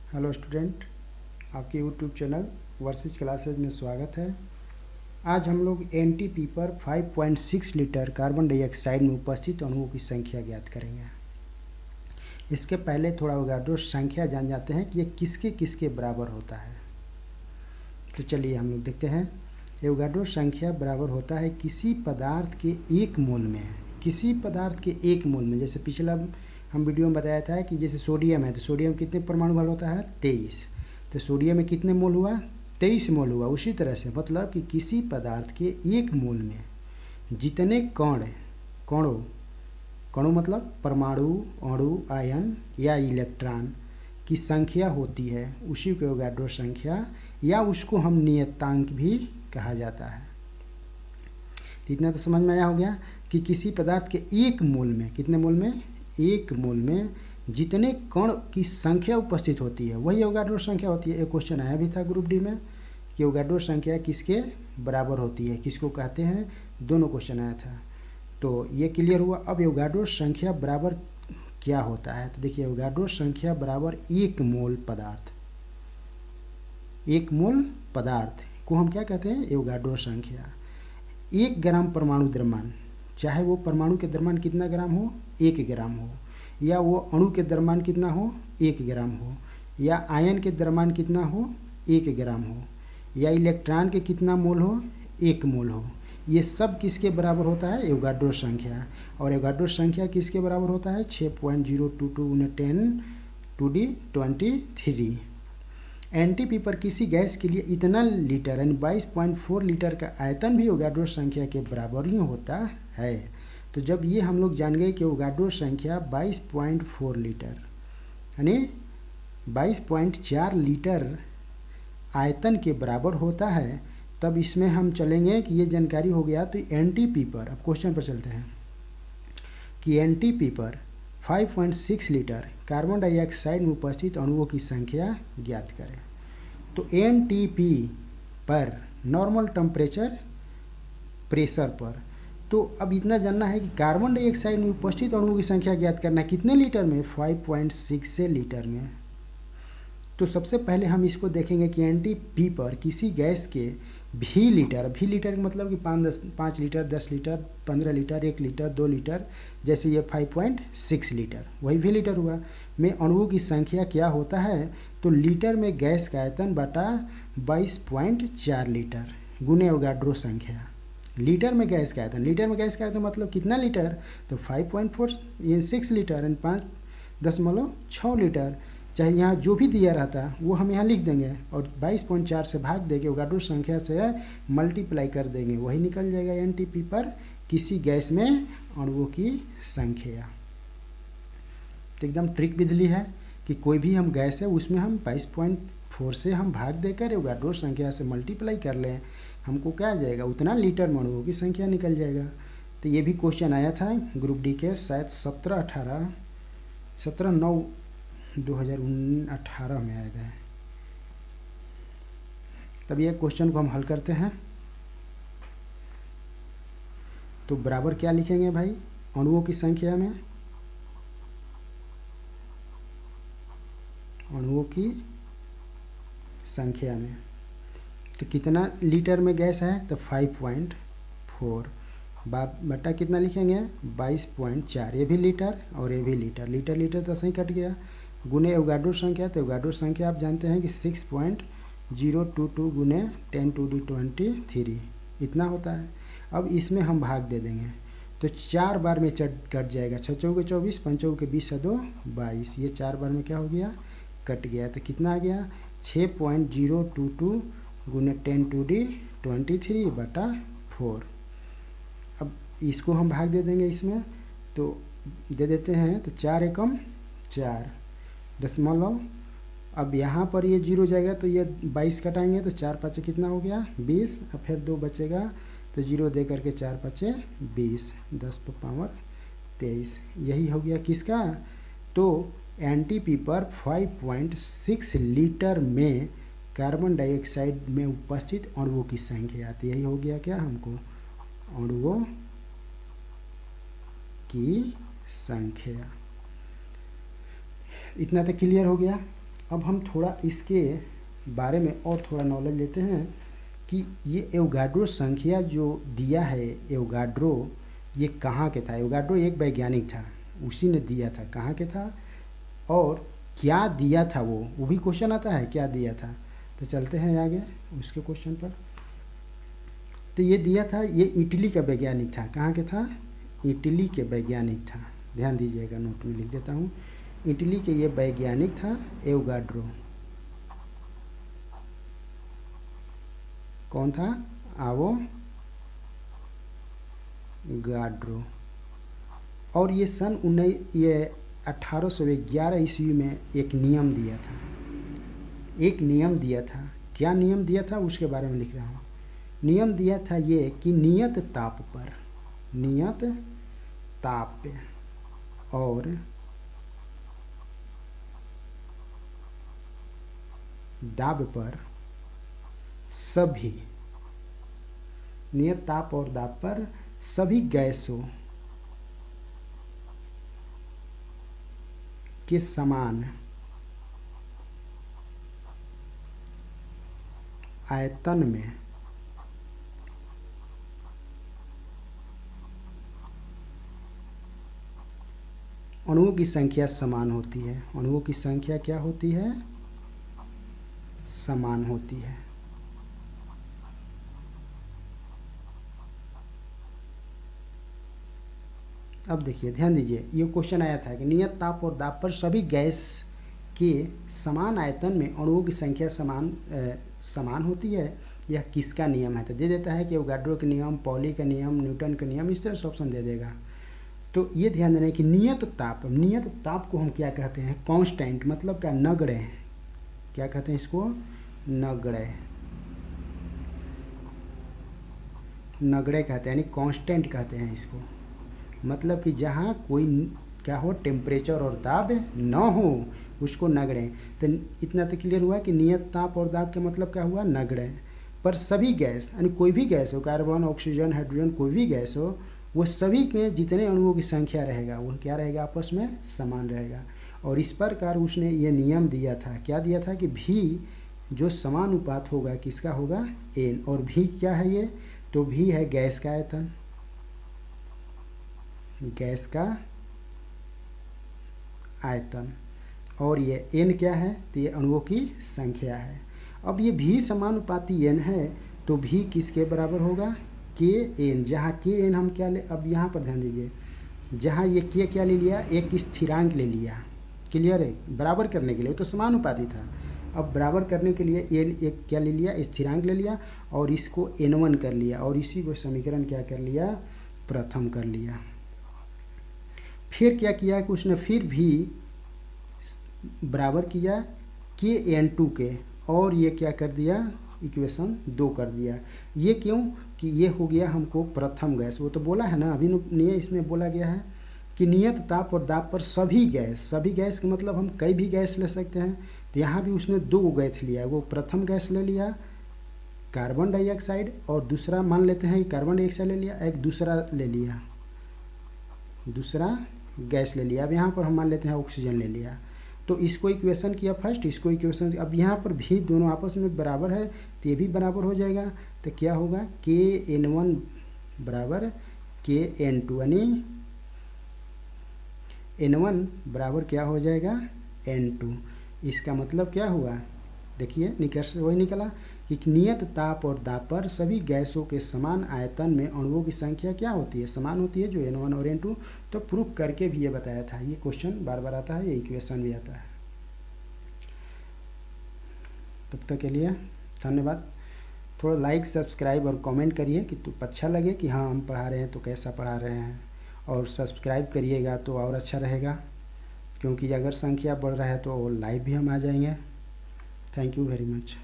Hello student, आपके YouTube channel versus classes में स्वागत है। आज हम लोग एनटीपी पर 5.6 लीटर कार्बन डाइऑक्साइड में उपस्थित अणुओं की संख्या ज्ञात करेंगे। इसके पहले थोड़ा एवोगाड्रो संख्या जान जाते हैं कि ये किसके किसके बराबर होता है। तो चलिए हम लोग देखते हैं। एवोगाड्रो संख्या बराबर होता है किसी पदार्थ के एक मोल में, किसी पदार्थ के एक मोल में। जैसे पिछला हम वीडियो में बताया था कि जैसे सोडियम है, तो सोडियम कितने परमाणु बल होता है 23। तो सोडियम में कितने मोल हुआ 23 मोल हुआ। उसी तरह से मतलब कि किसी पदार्थ के एक मोल में जितने कणों मतलब परमाणु, अणु, आयन या इलेक्ट्रॉन की संख्या होती है, उसी को एवोगाड्रो संख्या या उसको हम नियतांक भी कहा जाता है। इतना तो समझ में आया हो गया कि किसी पदार्थ के एक मोल में, कितने मोल में, एक मोल में जितने कण की संख्या उपस्थित होती है वही एवोगाड्रो संख्या होती है। एक क्वेश्चन आया भी था ग्रुप डी में कि एवोगाड्रो संख्या किसके बराबर होती है, किसको कहते हैं, दोनों क्वेश्चन आया था। तो ये क्लियर हुआ। अब एवोगाड्रो संख्या बराबर क्या होता है, तो देखिए एवोगाड्रो संख्या बराबर एक मोल पदार्थ, एक मोल पदार्थ को हम क्या कहते हैं, एवोगाड्रो संख्या। 1 ग्राम परमाणु द्रव्यमान, चाहे वो परमाणु के द्रव्यमान कितना ग्राम हो, 1 ग्राम हो, या वो अणु के द्रव्यमान कितना हो, 1 ग्राम हो, या आयन के द्रव्यमान कितना हो, 1 ग्राम हो, या इलेक्ट्रॉन के कितना मोल हो, 1 मोल हो, ये सब किसके बराबर होता है, एवोगाड्रो संख्या। और एवोगाड्रो संख्या किसके बराबर होता है, 6.022 × 10⁻23। एनटीपी पर किसी गैस के लिए इतना लीटर यानी 22.4 लीटर का आयतन भी एवोगाड्रो संख्या के बराबर ही होता है। तो जब ये हम लोग जान गए कि एवोगाड्रो संख्या 22.4 लीटर यानी 22.4 लीटर आयतन के बराबर होता है, तब इसमें हम चलेंगे कि ये जानकारी हो गया। तो एनटीपी पर, अब क्वेश्चन पर चलते हैं कि एनटीपी पर 5.6 लीटर कार्बन डाइऑक्साइड में उपस्थित अणुओं की संख्या ज्ञात करें। तो एनटीपी पर नॉर्मल टेम्परेचर प्रेशर पर, तो अब इतना जानना है कि कार्बन डाइऑक्साइड में उपस्थित अणुओं की संख्या ज्ञात करना है कितने लीटर में, 5.6 से लीटर में। तो सबसे पहले हम इसको देखेंगे कि एनटीपी पर किसी गैस के भी लीटर का मतलब कि 5 litre, 10 litre, 15 litre, 1 litre, 2 litre, जैसे ये 5.6 लीटर वही भी लीटर हुआ, में अणुओं की संख्या क्या होता है, तो लीटर में गैस का आयतन बटा 22.4 लीटर गुने एवोगाड्रो संख्या। लीटर में गैस का आयतन, लीटर में गैस का आयतन मतलब कितना लीटर, तो 5.6 लीटर यानी 5.6 लीटर। चाहे यहाँ जो भी दिया रहता वो हम यहाँ लिख देंगे और 22.4 से भाग देंगे, एवोगाड्रो संख्या से मल्टीप्लाई कर देंगे, वही निकल जाएगा एनटीपी पर किसी गैस में अणुओं की संख्या। तो एकदम ट्रिक विधि है कि कोई भी हम गैस है उसमें हम 22.4 से हम भाग देकर एवोगाड्रो संख्या से मल्टीप्लाई कर लें, हमको क्या आ जाएगा, उतना लीटर में अणुओं की संख्या निकल जाएगा। तो ये भी क्वेश्चन आया था ग्रुप डी के शायद 17/9/2018 में आया था। तब ये क्वेश्चन को हम हल करते हैं। तो बराबर क्या लिखेंगे भाई, अणुओं की संख्या में, अणुओं की संख्या में, तो कितना लीटर में गैस है, तो 5.4 बटा कितना लिखेंगे 22.4, ये भी लीटर और ये भी लीटर, लीटर तो सही कट गया, गुने एवोगाड्रो संख्या। तो एवोगाड्रो संख्या आप जानते हैं कि 6.022 गुने 10⁻23 इतना होता है। अब इसमें हम भाग दे देंगे तो 4 बार में कट जाएगा, 6 चौके 24, 5 चौके 20 से 2 22, ये 4 बार में क्या हो गया, कट गया। तो कितना आ गया 6.022 गुने 10⁻23 बटा 4। अब इसको हम भाग दे देंगे इसमें, तो दे देते हैं, तो 4 एकम 4 दशमलव। अब यहाँ पर ये 0 जाएगा तो ये 22 कटाएंगे, तो 4 5 कितना हो गया 20, अब फिर 2 बचेगा तो 0 दे करके 4 5 20, 10⁻23 यही हो गया किसका, तो एनटीपी पर 5.6 लीटर में कार्बन डाइऑक्साइड में उपस्थित अणुओं की संख्या। तो यही हो गया क्या, हमको अणुओं की संख्या। इतना तो क्लियर हो गया। अब हम थोड़ा इसके बारे में और थोड़ा नॉलेज लेते हैं कि ये एवोगाड्रो संख्या जो दिया है एवोगाड्रो, ये कहाँ के था। एवोगाड्रो एक वैज्ञानिक था, उसी ने दिया था, कहाँ के था और क्या दिया था, वो भी क्वेश्चन आता है क्या दिया था। तो चलते हैं आगे उसके क्वेश्चन पर। तो ये दिया था, ये इटली का वैज्ञानिक था, कहाँ के था, इटली के वैज्ञानिक था। ध्यान दीजिएगा, नोट में लिख देता हूँ, इटली के ये वैज्ञानिक था एवोगाड्रो। कौन था, एवोगाड्रो। और ये सन 1811 ईस्वी में एक नियम दिया था, एक नियम दिया था। क्या नियम दिया था उसके बारे में लिख रहा हूँ। नियम दिया था ये कि नियत ताप पर, नियत ताप पे और दाब पर सभी, नियत ताप और दाब पर सभी गैसों के समान आयतन में अणुओं की संख्या समान होती है। अणुओं की संख्या क्या होती है, समान होती है। अब देखिए, ध्यान दीजिए, ये क्वेश्चन आया था कि नियत ताप और दाब पर सभी गैस के समान आयतन में अणुओं की संख्या समान होती है, यह किसका नियम है। तो दे देता है कि एवोगाड्रो का नियम, पॉली का नियम, न्यूटन का नियम, इस तरह से ऑप्शन दे देगा। तो ये ध्यान देना है कि नियत ताप, नियत ताप को हम क्या कहते हैं, कांस्टेंट, मतलब क्या, नगण्य। क्या कहते हैं इसको, नगण्य, नगण्य कहते हैं, यानी कांस्टेंट कहते हैं इसको। मतलब कि जहाँ कोई क्या हो, टेम्परेचर और दाब न हो, उसको नगण्य। तो इतना तो क्लियर हुआ कि नियत ताप और दाब का मतलब क्या हुआ, नगण्य। पर सभी गैस, यानी कोई भी गैस हो, कार्बन, ऑक्सीजन, हाइड्रोजन, कोई भी गैस हो, वो सभी में जितने अणुओं की संख्या रहेगा वो क्या रहेगा, आपस में समान रहेगा। और इस प्रकार उसने ये नियम दिया था, क्या दिया था कि भी जो समानुपात होगा किसका होगा, एन। और भी क्या है ये, तो भी है गैस का आयतन, गैस का आयतन, और ये एन क्या है, तो ये अणुओं की संख्या है। अब ये भी समानुपाती एन है, तो भी किसके बराबर होगा, के एन। जहाँ के एन हम क्या ले, अब यहाँ पर ध्यान दीजिए, जहाँ ये के क्या ले लिया, एक स्थिरांक ले लिया, क्लियर है, बराबर करने के लिए, तो समानुपाती था। अब बराबर करने के लिए एन एक क्या ले लिया, स्थिरांक ले लिया, और इसको n1 कर लिया, और इसी को समीकरण क्या कर लिया, प्रथम कर लिया। फिर क्या किया कि उसने फिर भी बराबर किया के n2 के, और ये क्या कर दिया, इक्वेशन 2 कर दिया। ये क्यों कि ये हो गया हमको प्रथम गैस। वो तो बोला है ना अभी, नहीं इसमें बोला गया है कि नियत ताप और दाब पर सभी गैस, सभी गैस का मतलब हम कई भी गैस ले सकते हैं। तो यहाँ भी उसने 2 गैस लिया, वो प्रथम गैस ले लिया कार्बन डाइऑक्साइड, और दूसरा मान लेते हैं कि कार्बन डाइऑक्साइड ले लिया, एक दूसरा ले लिया, दूसरा गैस ले लिया। अब यहाँ पर हम मान लेते हैं ऑक्सीजन ले लिया। तो इसको इक्वेशन किया फर्स्ट, इसको इक्वेशन, अब यहाँ पर भी दोनों आपस में बराबर है, तो ये भी बराबर हो जाएगा। तो क्या होगा, के n1 बराबर के n2, यानी n1 बराबर क्या हो जाएगा, n2। इसका मतलब क्या हुआ, देखिए निष्कर्ष वही निकला कि नियत ताप और दाब पर सभी गैसों के समान आयतन में अणुओं की संख्या क्या होती है, समान होती है, जो n1 और n2। तो प्रूफ करके भी ये बताया था। ये क्वेश्चन बार बार आता है, ये इक्वेशन भी आता है। तब तक के लिए धन्यवाद। थोड़ा लाइक, सब्सक्राइब और कमेंट करिए कि तो अच्छा लगे कि हाँ हम पढ़ा रहे हैं तो कैसा पढ़ा रहे हैं, और सब्सक्राइब करिएगा तो और अच्छा रहेगा, क्योंकि अगर संख्या बढ़ रहा है तो लाइव भी हम आ जाएंगे। Thank you very much.